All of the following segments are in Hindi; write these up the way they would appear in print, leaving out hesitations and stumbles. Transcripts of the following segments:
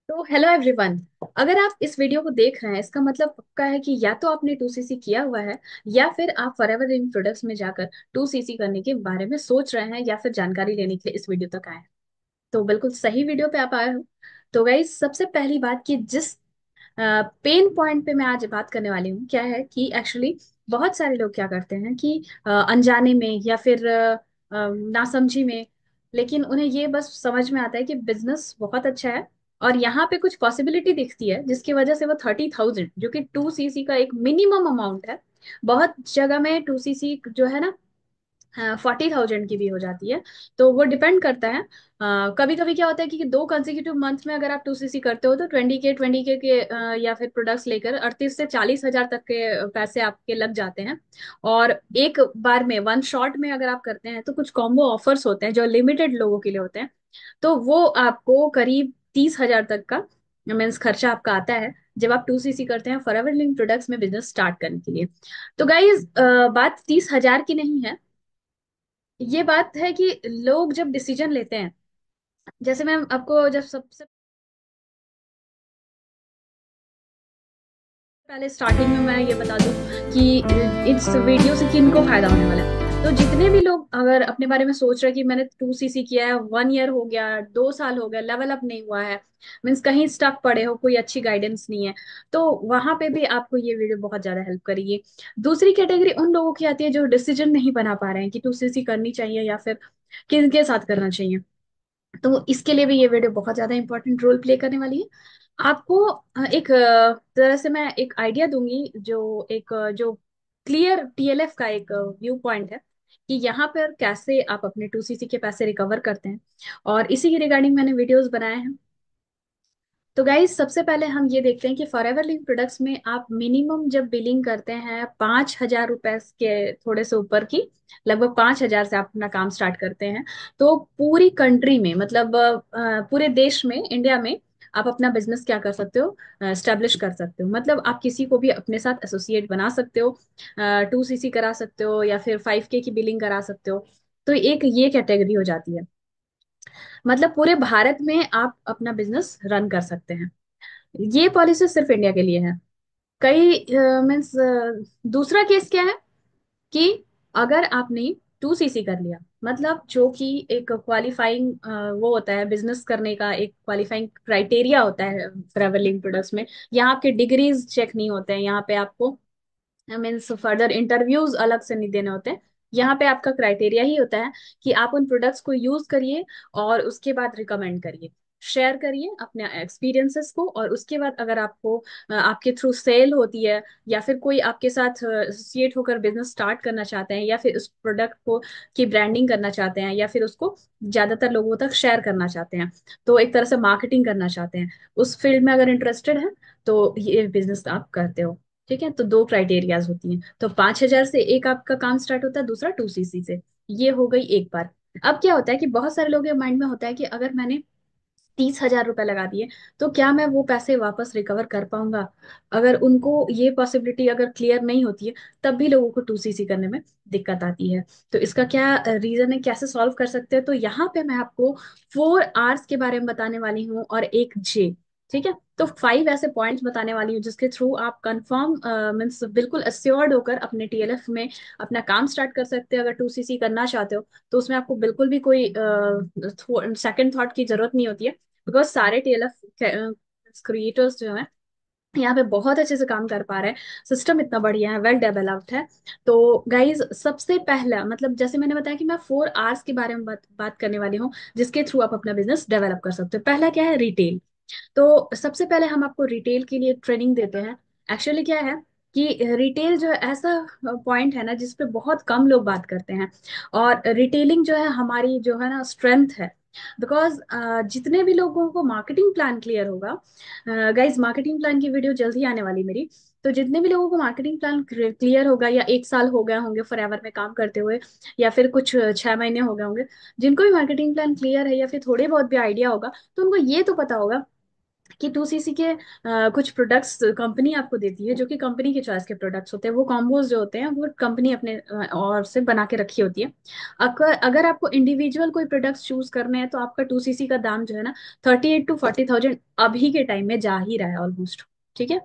तो हेलो एवरीवन। अगर आप इस वीडियो को देख रहे हैं इसका मतलब पक्का है कि या तो आपने 2सीसी किया हुआ है या फिर आप फॉरएवर लिविंग प्रोडक्ट्स में जाकर 2सीसी करने के बारे में सोच रहे हैं या फिर जानकारी लेने के लिए इस वीडियो तक आए हैं। तो बिल्कुल सही वीडियो पे आप आए हो। तो गाइस, सबसे पहली बात कि जिस पेन पॉइंट पे मैं आज बात करने वाली हूँ क्या है कि एक्चुअली बहुत सारे लोग क्या करते हैं कि अनजाने में या फिर नासमझी में, लेकिन उन्हें ये बस समझ में आता है कि बिजनेस बहुत अच्छा है और यहाँ पे कुछ पॉसिबिलिटी दिखती है जिसकी वजह से वो 30,000 जो कि 2सीसी का एक मिनिमम अमाउंट है। बहुत जगह में 2सीसी जो है ना 40,000 की भी हो जाती है। तो वो डिपेंड करता है। कभी कभी क्या होता है कि दो कंसेक्यूटिव मंथ में अगर आप 2सीसी करते हो तो 20K के या फिर प्रोडक्ट्स लेकर 38 से 40 हजार तक के पैसे आपके लग जाते हैं। और एक बार में वन शॉट में अगर आप करते हैं तो कुछ कॉम्बो ऑफर्स होते हैं जो लिमिटेड लोगों के लिए होते हैं। तो वो आपको करीब 30 हजार तक का मीन्स खर्चा आपका आता है जब आप 2सीसी करते हैं फॉरएवर लिविंग प्रोडक्ट्स में बिजनेस स्टार्ट करने के लिए। तो गाइज, बात 30 हजार की नहीं है। ये बात है कि लोग जब डिसीजन लेते हैं, जैसे मैं आपको जब सबसे पहले स्टार्टिंग में मैं ये बता दूं कि इस वीडियो से किनको फायदा होने वाला है। तो जितने भी लोग अगर अपने बारे में सोच रहे हैं कि मैंने 2सीसी किया है, 1 ईयर हो गया, 2 साल हो गया, लेवल अप नहीं हुआ है, मीन्स कहीं स्टक पड़े हो, कोई अच्छी गाइडेंस नहीं है, तो वहां पे भी आपको ये वीडियो बहुत ज्यादा हेल्प करेगी। दूसरी कैटेगरी उन लोगों की आती है जो डिसीजन नहीं बना पा रहे हैं कि 2सीसी करनी चाहिए या फिर किनके साथ करना चाहिए। तो इसके लिए भी ये वीडियो बहुत ज्यादा इंपॉर्टेंट रोल प्ले करने वाली है। आपको एक तरह से मैं एक आइडिया दूंगी जो जो क्लियर टीएलएफ का एक व्यू पॉइंट है कि यहाँ पर कैसे आप अपने 2सीसी के पैसे रिकवर करते हैं। और इसी के रिगार्डिंग मैंने वीडियोस बनाए हैं। तो गाइज, सबसे पहले हम ये देखते हैं कि फॉरएवर लिंक प्रोडक्ट्स में आप मिनिमम जब बिलिंग करते हैं 5 हजार रुपए के थोड़े से ऊपर की, लगभग 5 हजार से आप अपना काम स्टार्ट करते हैं, तो पूरी कंट्री में मतलब पूरे देश में, इंडिया में आप अपना बिजनेस क्या कर सकते हो, स्टेब्लिश कर सकते हो। मतलब आप किसी को भी अपने साथ एसोसिएट बना सकते हो, 2सीसी करा सकते हो या फिर 5K की बिलिंग करा सकते हो। तो एक ये कैटेगरी हो जाती है। मतलब पूरे भारत में आप अपना बिजनेस रन कर सकते हैं। ये पॉलिसी सिर्फ इंडिया के लिए है। कई मीन्स दूसरा केस क्या है कि अगर आपने 2सीसी कर लिया, मतलब जो कि एक क्वालिफाइंग वो होता है बिजनेस करने का, एक क्वालिफाइंग क्राइटेरिया होता है ट्रेवलिंग प्रोडक्ट्स में। यहाँ आपके डिग्रीज चेक नहीं होते हैं, यहाँ पे आपको मीन्स फर्दर इंटरव्यूज अलग से नहीं देने होते हैं। यहाँ पे आपका क्राइटेरिया ही होता है कि आप उन प्रोडक्ट्स को यूज करिए और उसके बाद रिकमेंड करिए, शेयर करिए अपने एक्सपीरियंसेस को। और उसके बाद अगर आपको आपके थ्रू सेल होती है या फिर कोई आपके साथ एसोसिएट होकर बिजनेस स्टार्ट करना चाहते हैं या फिर उस प्रोडक्ट को की ब्रांडिंग करना चाहते हैं या फिर उसको ज्यादातर लोगों तक शेयर करना चाहते हैं, तो एक तरह से मार्केटिंग करना चाहते हैं, उस फील्ड में अगर इंटरेस्टेड है तो ये बिजनेस आप करते हो। ठीक है, तो दो क्राइटेरियाज होती हैं। तो 5 हजार से एक आपका काम स्टार्ट होता है, दूसरा 2सीसी से। ये हो गई एक बार। अब क्या होता है कि बहुत सारे लोगों के माइंड में होता है कि अगर मैंने 30 हजार रुपए लगा दिए तो क्या मैं वो पैसे वापस रिकवर कर पाऊंगा। अगर उनको ये पॉसिबिलिटी अगर क्लियर नहीं होती है, तब भी लोगों को 2सीसी करने में दिक्कत आती है। तो इसका क्या रीजन है, कैसे सॉल्व कर सकते हैं, तो यहाँ पे मैं आपको 4 आवर्स के बारे में बताने वाली हूँ और एक जे। ठीक है, तो 5 ऐसे पॉइंट्स बताने वाली हूँ जिसके थ्रू आप कंफर्म मीन्स बिल्कुल अश्योर्ड होकर अपने टीएलएफ में अपना काम स्टार्ट कर सकते हैं। अगर 2सीसी करना चाहते हो तो उसमें आपको बिल्कुल भी कोई सेकंड थॉट की जरूरत नहीं होती है, बिकॉज सारे टीएलएफ क्रिएटर्स जो हैं यहाँ पे बहुत अच्छे से काम कर पा रहे हैं। सिस्टम इतना बढ़िया है, वेल डेवलप्ड है। तो गाइज, सबसे पहला मतलब जैसे मैंने बताया कि मैं 4 आवर्स के बारे में बात करने वाली हूँ जिसके थ्रू आप अपना बिजनेस डेवलप कर सकते हो। पहला क्या है, रिटेल। तो सबसे पहले हम आपको रिटेल के लिए ट्रेनिंग देते हैं। एक्चुअली क्या है कि रिटेल जो है ऐसा पॉइंट है ना जिसपे बहुत कम लोग बात करते हैं। और रिटेलिंग जो है हमारी जो है ना स्ट्रेंथ है। बिकॉज जितने भी लोगों को मार्केटिंग प्लान क्लियर होगा, गाइज मार्केटिंग प्लान की वीडियो जल्दी आने वाली मेरी। तो जितने भी लोगों को मार्केटिंग प्लान क्लियर होगा या 1 साल हो गए होंगे फॉरएवर में काम करते हुए, या फिर कुछ 6 महीने हो गए होंगे, जिनको भी मार्केटिंग प्लान क्लियर है या फिर थोड़े बहुत भी आइडिया होगा, तो उनको ये तो पता होगा कि 2 सीसी के कुछ प्रोडक्ट्स कंपनी आपको देती है, जो कि कंपनी के चॉइस के प्रोडक्ट्स होते हैं। वो कॉम्बोज जो होते हैं वो कंपनी अपने और से बना के रखी होती है। अगर अगर आपको इंडिविजुअल कोई प्रोडक्ट्स चूज करने हैं तो आपका 2 सीसी का दाम जो है ना 38 to 40 थाउजेंड अभी के टाइम में जा ही रहा है ऑलमोस्ट। ठीक है।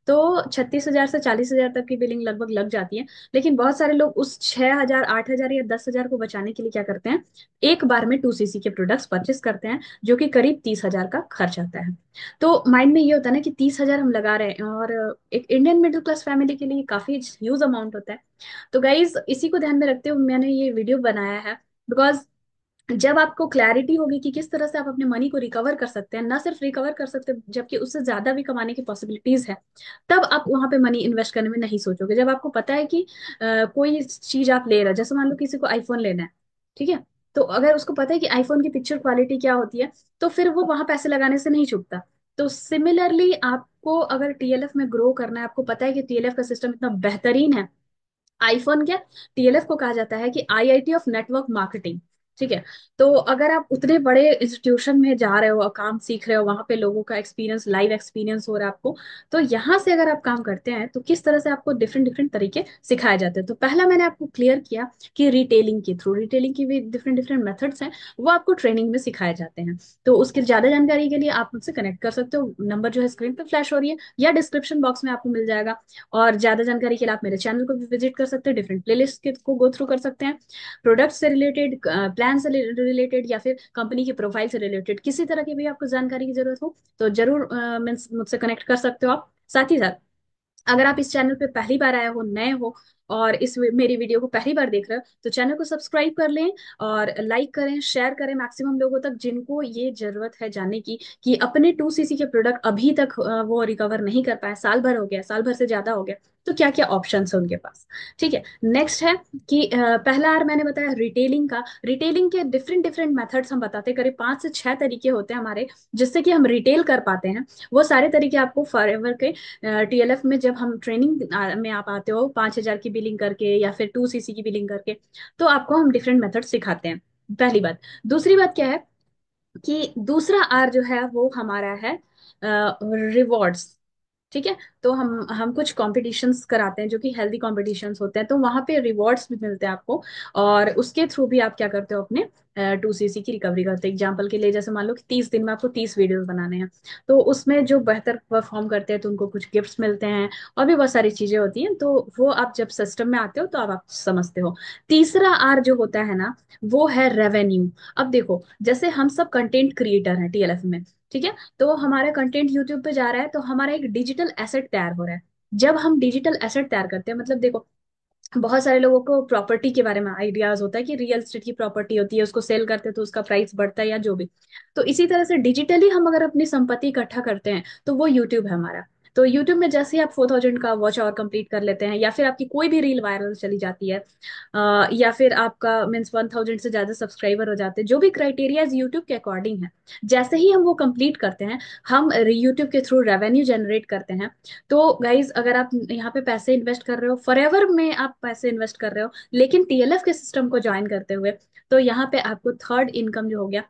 तो 36,000 से 40,000 तक की बिलिंग लगभग लग जाती है। लेकिन बहुत सारे लोग उस 6,000 8,000 या 10,000 को बचाने के लिए क्या करते हैं, एक बार में 2 सीसी के प्रोडक्ट्स परचेस करते हैं, जो कि करीब 30,000 का खर्च आता है। तो माइंड में ये होता है ना कि 30,000 हम लगा रहे हैं, और एक इंडियन मिडिल क्लास फैमिली के लिए काफी ह्यूज अमाउंट होता है। तो गाइज इसी को ध्यान में रखते हुए मैंने ये वीडियो बनाया है। बिकॉज जब आपको क्लैरिटी होगी कि किस तरह से आप अपने मनी को रिकवर कर सकते हैं, ना सिर्फ रिकवर कर सकते हैं जबकि उससे ज्यादा भी कमाने की पॉसिबिलिटीज है, तब आप वहां पे मनी इन्वेस्ट करने में नहीं सोचोगे। जब आपको पता है कि कोई चीज आप ले रहे हो, जैसे मान लो किसी को आईफोन लेना है, ठीक है, तो अगर उसको पता है कि आईफोन की पिक्चर क्वालिटी क्या होती है, तो फिर वो वहां पैसे लगाने से नहीं चूकता। तो सिमिलरली आपको अगर टीएलएफ में ग्रो करना है, आपको पता है कि टीएलएफ का सिस्टम इतना बेहतरीन है। आईफोन क्या, टीएलएफ को कहा जाता है कि आईआईटी ऑफ नेटवर्क मार्केटिंग। ठीक है। तो अगर आप उतने बड़े इंस्टीट्यूशन में जा रहे हो और काम सीख रहे हो, वहां पे लोगों का एक्सपीरियंस, लाइव एक्सपीरियंस हो रहा है आपको, तो यहाँ से अगर आप काम करते हैं तो किस तरह से आपको डिफरेंट डिफरेंट तरीके सिखाए जाते हैं। तो पहला मैंने आपको क्लियर किया कि रिटेलिंग के थ्रू, रिटेलिंग की भी डिफरेंट डिफरेंट मेथड्स हैं, वो आपको ट्रेनिंग में सिखाए जाते हैं। तो उसकी ज्यादा जानकारी के लिए आप मुझसे कनेक्ट कर सकते हो, नंबर जो है स्क्रीन पे फ्लैश हो रही है या डिस्क्रिप्शन बॉक्स में आपको मिल जाएगा। और ज्यादा जानकारी के लिए आप मेरे चैनल को भी विजिट कर सकते हैं, डिफरेंट प्लेलिस्ट को गो थ्रू कर सकते हैं। प्रोडक्ट से रिलेटेड, प्लान से रिलेटेड, या फिर कंपनी की प्रोफाइल से रिलेटेड किसी तरह की भी आपको जानकारी की जरूरत हो तो जरूर मीन्स मुझसे कनेक्ट कर सकते हो आप। साथ ही साथ अगर आप इस चैनल पे पहली बार आए हो, नए हो, और इस मेरी वीडियो को पहली बार देख रहे हो, तो चैनल को सब्सक्राइब कर लें और लाइक करें, शेयर करें मैक्सिमम लोगों तक जिनको ये जरूरत है जानने की कि अपने 2 सीसी के प्रोडक्ट अभी तक वो रिकवर नहीं कर पाए, साल भर हो गया, साल भर से ज्यादा हो गया, तो क्या क्या ऑप्शन है उनके पास। ठीक है। नेक्स्ट है कि पहला आर मैंने बताया रिटेलिंग का। रिटेलिंग के डिफरेंट डिफरेंट मेथड्स हम बताते हैं, करीब 5 से 6 तरीके होते हैं हमारे, जिससे कि हम रिटेल कर पाते हैं। वो सारे तरीके आपको फॉरएवर के टीएलएफ में जब हम ट्रेनिंग में आप आते हो 5,000 की बिलिंग करके या फिर 2 सीसी की बिलिंग करके, तो आपको हम डिफरेंट मेथड सिखाते हैं। पहली बात। दूसरी बात क्या है कि दूसरा आर जो है वो हमारा है रिवॉर्ड्स। ठीक है। तो हम कुछ कॉम्पिटिशन्स कराते हैं जो कि हेल्दी कॉम्पिटिशन्स होते हैं, तो वहां पे रिवॉर्ड्स भी मिलते हैं आपको। और उसके थ्रू भी आप क्या करते हो, अपने 2 सीसी की रिकवरी करते हो। एग्जाम्पल के लिए जैसे मान लो कि 30 दिन में आपको 30 वीडियोस बनाने हैं, तो उसमें जो बेहतर परफॉर्म करते हैं तो उनको कुछ गिफ्ट्स मिलते हैं, और भी बहुत सारी चीजें होती हैं। तो वो आप जब सिस्टम में आते हो तो आप समझते हो। तीसरा आर जो होता है ना, वो है रेवेन्यू। अब देखो, जैसे हम सब कंटेंट क्रिएटर हैं टीएलएफ में, ठीक है, तो हमारा कंटेंट यूट्यूब पे जा रहा है तो हमारा एक डिजिटल एसेट तैयार हो रहा है। जब हम डिजिटल एसेट तैयार करते हैं, मतलब देखो, बहुत सारे लोगों को प्रॉपर्टी के बारे में आइडियाज होता है कि रियल एस्टेट की प्रॉपर्टी होती है, उसको सेल करते हैं तो उसका प्राइस बढ़ता है या जो भी। तो इसी तरह से डिजिटली हम अगर अपनी संपत्ति इकट्ठा करते हैं तो वो यूट्यूब है हमारा। तो यूट्यूब में जैसे ही आप 4,000 का वॉच आवर कंप्लीट कर लेते हैं, या फिर आपकी कोई भी रील वायरल चली जाती है, या फिर आपका मीन्स 1,000 से ज्यादा सब्सक्राइबर हो जाते हैं, जो भी क्राइटेरिया यूट्यूब के अकॉर्डिंग है, जैसे ही हम वो कंप्लीट करते हैं, हम यूट्यूब के थ्रू रेवेन्यू जनरेट करते हैं। तो गाइज अगर आप यहाँ पे पैसे इन्वेस्ट कर रहे हो, फॉरएवर में आप पैसे इन्वेस्ट कर रहे हो, लेकिन टीएलएफ के सिस्टम को ज्वाइन करते हुए, तो यहाँ पे आपको थर्ड इनकम जो हो गया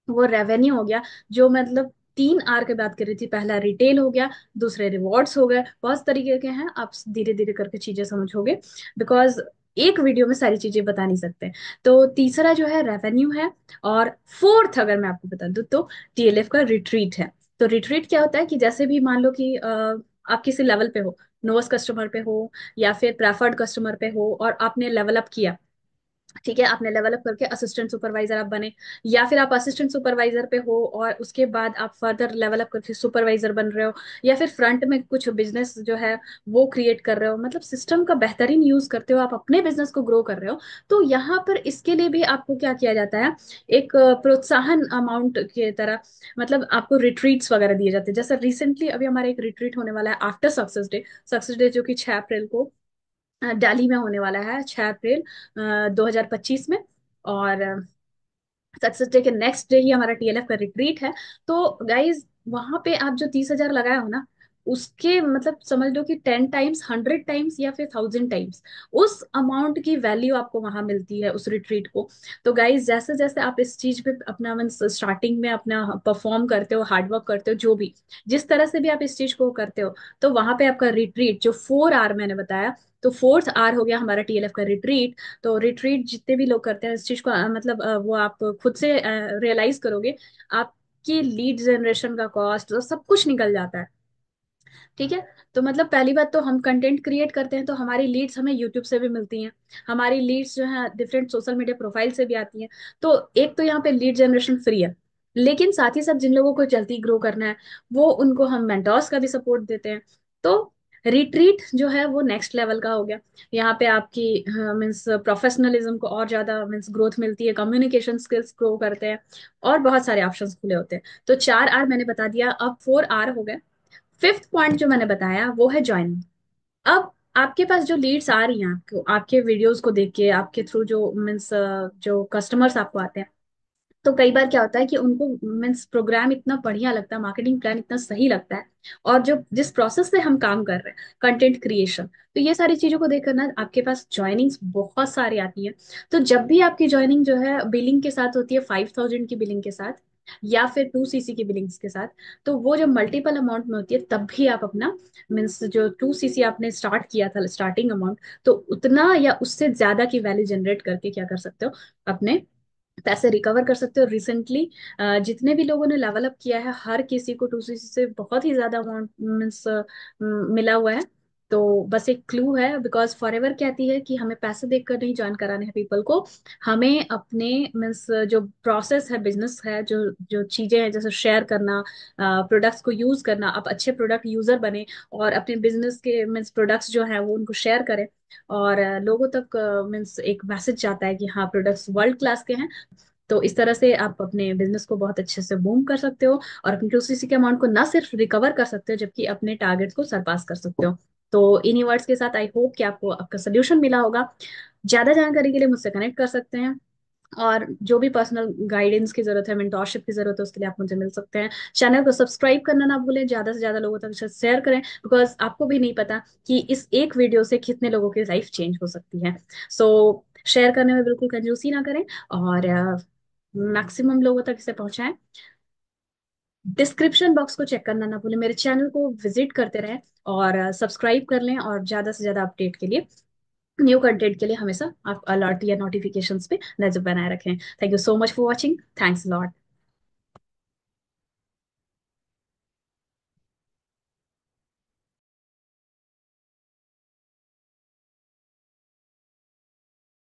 वो रेवेन्यू हो गया। जो मतलब 3 आर की बात कर रही थी, पहला रिटेल हो गया, दूसरे रिवॉर्ड्स हो गए, बहुत तरीके के हैं, आप धीरे धीरे करके चीजें समझोगे, बिकॉज एक वीडियो में सारी चीजें बता नहीं सकते। तो तीसरा जो है रेवेन्यू है। और फोर्थ अगर मैं आपको बता दूं तो टीएलएफ का रिट्रीट है। तो रिट्रीट क्या होता है कि जैसे भी मान लो कि आप किसी लेवल पे हो, नोस कस्टमर पे हो या फिर प्रेफर्ड कस्टमर पे हो, और आपने लेवल अप किया, ठीक है, आपने लेवल अप करके असिस्टेंट सुपरवाइजर आप बने, या फिर आप असिस्टेंट सुपरवाइजर पे हो और उसके बाद आप फर्दर लेवल अप करके सुपरवाइजर बन रहे हो, या फिर फ्रंट में कुछ बिजनेस जो है वो क्रिएट कर रहे हो, मतलब सिस्टम का बेहतरीन यूज करते हो, आप अपने बिजनेस को ग्रो कर रहे हो, तो यहाँ पर इसके लिए भी आपको क्या किया जाता है, एक प्रोत्साहन अमाउंट की तरह, मतलब आपको रिट्रीट्स वगैरह दिए जाते हैं। जैसे रिसेंटली अभी हमारा एक रिट्रीट होने वाला है आफ्टर सक्सेस डे जो कि 6 अप्रैल को दिल्ली में होने वाला है, 6 अप्रैल 2025 में। और सक्सेस डे के नेक्स्ट डे ही हमारा टीएलएफ का रिट्रीट है। तो गाइज वहां पे आप जो 30,000 लगाए हो ना, उसके मतलब समझ लो कि 10 टाइम्स, 100 टाइम्स या फिर 1000 टाइम्स उस अमाउंट की वैल्यू आपको वहां मिलती है उस रिट्रीट को। तो गाइज जैसे जैसे आप इस चीज पे अपना मीन स्टार्टिंग में अपना परफॉर्म करते हो, हार्डवर्क करते हो, जो भी जिस तरह से भी आप इस चीज को करते हो, तो वहां पे आपका रिट्रीट जो 4 आवर मैंने बताया, तो फोर्थ आवर हो गया हमारा टीएलएफ का रिट्रीट। तो रिट्रीट जितने भी लोग करते हैं इस चीज को मतलब वो आप खुद से रियलाइज करोगे, आपकी लीड जनरेशन का कॉस्ट सब कुछ निकल जाता है। ठीक है। तो मतलब पहली बात तो हम कंटेंट क्रिएट करते हैं तो हमारी लीड्स हमें यूट्यूब से भी मिलती हैं, हमारी लीड्स जो है डिफरेंट सोशल मीडिया प्रोफाइल से भी आती हैं। तो एक तो यहाँ पे लीड जनरेशन फ्री है, लेकिन साथ ही साथ जिन लोगों को जल्दी ग्रो करना है वो उनको हम मेंटोर्स का भी सपोर्ट देते हैं। तो रिट्रीट जो है वो नेक्स्ट लेवल का हो गया। यहाँ पे आपकी मीन्स प्रोफेशनलिज्म को और ज्यादा मीन्स ग्रोथ मिलती है, कम्युनिकेशन स्किल्स ग्रो करते हैं, और बहुत सारे ऑप्शंस खुले होते हैं। तो 4 आर मैंने बता दिया, अब 4 आर हो गए। फिफ्थ पॉइंट जो मैंने बताया वो है ज्वाइनिंग। अब आपके पास जो लीड्स आ रही हैं आपको, आपके वीडियोस को देख के, आपके थ्रू जो मीन्स जो कस्टमर्स आपको आते हैं, तो कई बार क्या होता है कि उनको मीन्स प्रोग्राम इतना बढ़िया लगता है, मार्केटिंग प्लान इतना सही लगता है, और जो जिस प्रोसेस से हम काम कर रहे हैं कंटेंट क्रिएशन, तो ये सारी चीजों को देखकर ना आपके पास ज्वाइनिंग्स बहुत सारी आती है। तो जब भी आपकी ज्वाइनिंग जो है बिलिंग के साथ होती है, 5000 की बिलिंग के साथ या फिर 2 सीसी की बिलिंग्स के साथ, तो वो जब मल्टीपल अमाउंट में होती है तब भी आप अपना मीन्स जो 2 सीसी आपने स्टार्ट किया था स्टार्टिंग अमाउंट, तो उतना या उससे ज्यादा की वैल्यू जनरेट करके क्या कर सकते हो, अपने पैसे रिकवर कर सकते हो रिसेंटली। जितने भी लोगों ने लेवल अप किया है हर किसी को 2 सीसी से बहुत ही ज्यादा अमाउंट मीन्स मिला हुआ है। तो बस एक क्लू है, बिकॉज फॉरएवर कहती है कि हमें पैसे देखकर नहीं ज्वाइन कराने हैं पीपल को, हमें अपने मीन्स जो प्रोसेस है, बिजनेस है, जो जो चीजें हैं जैसे शेयर करना, प्रोडक्ट्स को यूज करना, आप अच्छे प्रोडक्ट यूजर बने और अपने बिजनेस के मीन्स प्रोडक्ट्स जो हैं वो उनको शेयर करें, और लोगों तक मीन्स एक मैसेज जाता है कि हाँ प्रोडक्ट्स वर्ल्ड क्लास के हैं। तो इस तरह से आप अपने बिजनेस को बहुत अच्छे से बूम कर सकते हो, और अपने 2 सीसी के अमाउंट को ना सिर्फ रिकवर कर सकते हो जबकि अपने टारगेट्स को सरपास कर सकते हो। तो इन्हीं वर्ड्स के साथ आई होप कि आपको आपका सोल्यूशन मिला होगा। ज्यादा जानकारी के लिए मुझसे कनेक्ट कर सकते हैं, और जो भी पर्सनल गाइडेंस की जरूरत है, मेंटोरशिप की जरूरत है, उसके लिए आप मुझे मिल सकते हैं। चैनल को सब्सक्राइब करना ना भूलें, ज्यादा से ज्यादा लोगों तक इसे शेयर करें, बिकॉज आपको भी नहीं पता कि इस एक वीडियो से कितने लोगों की लाइफ चेंज हो सकती है। सो शेयर करने में बिल्कुल कंजूसी ना करें, और मैक्सिमम लोगों तक इसे पहुंचाएं। डिस्क्रिप्शन बॉक्स को चेक करना ना भूलें, मेरे चैनल को विजिट करते रहें, और सब्सक्राइब कर लें, और ज्यादा से ज्यादा अपडेट के लिए, न्यू कंटेंट के लिए हमेशा आप अलर्ट या नोटिफिकेशंस पे नजर बनाए रखें। Thank you so much for watching, thanks lot.